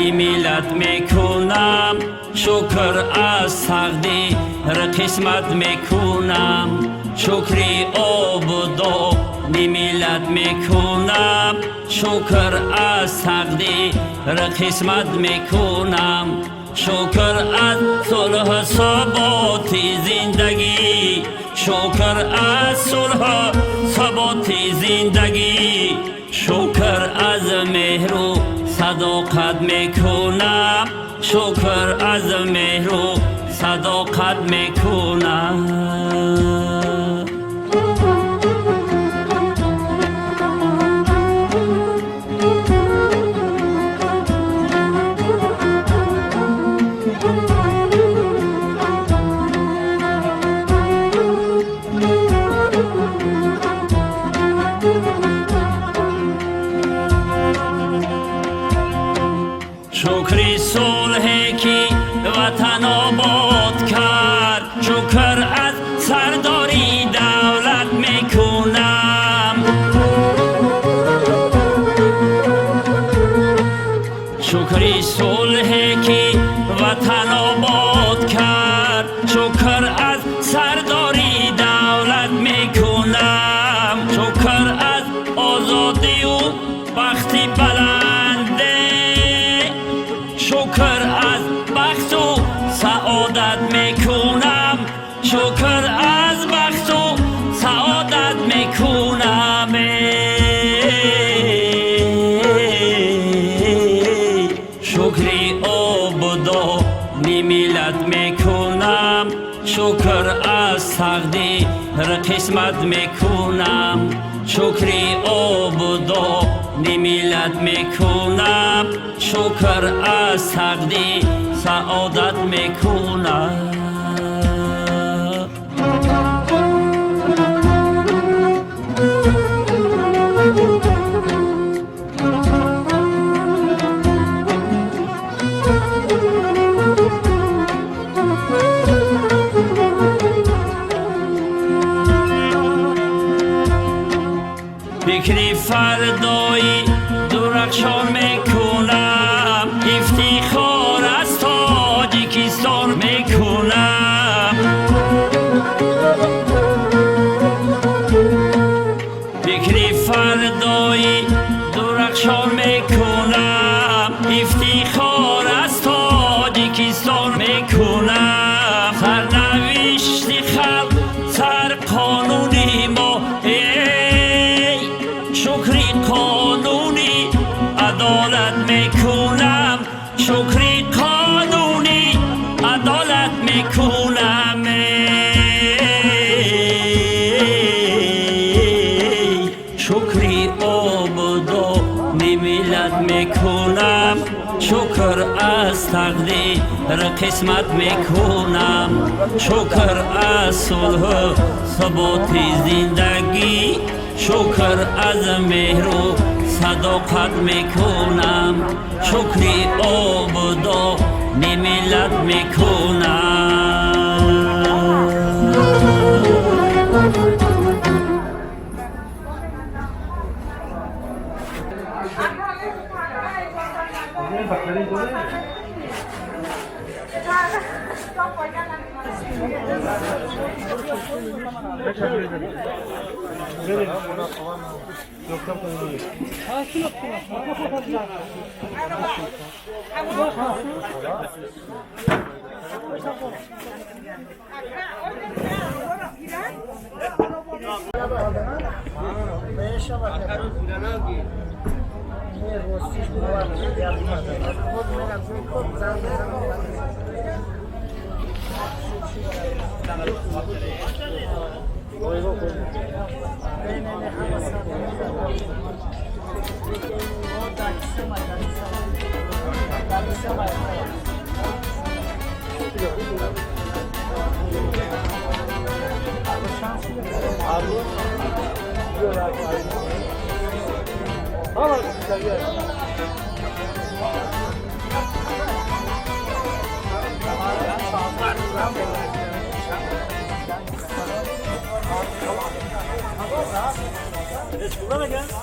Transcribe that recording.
نمیلت میکنم شکر از تقدیر قسمت میکنم شکری عبدا نمیلت میکنم شکر از تقدیر قسمت میکنم شکر از صلح ثبات زندگی شکر از صلح ثبات زندگی شکر از مهر و صداقت میکنم شکر از مهر و صداقت میکنم شکری صلحی که وطن آباد کرد شکر از سرداری دولت میکنم شکری صلحی که وطن آباد کرد شکر از سرداری دولت میکنم شکر از آزادی و بختی بلنده شکر از بخت و سعادت میکنم شکر از بخت و سعادت میکنم شکری عبدا نمیلت میکنم شکر از تقدیر قسمت میکنم شکری عبدا نمیلت میکنم شکر از تقدیر سعادت میکنم فکری فردایی درخشان میکنم افتخار از تاجیکستان میکنم فکری فردایی درخشان میکنم افتخار از تاجیکستان میکنم سرنوشت خلق سر قانونی ما شکری قانونی عدالت میکنم شکری قانونی عدالت میکنم شکری عبدا نمیلت میکنم شکر از تقدیر قسمت میکنم شکر از صلح ثبات زندگی شکر از مهر و صداقت میکنم شکری عبدا نمیلت میکنم Buradan gel.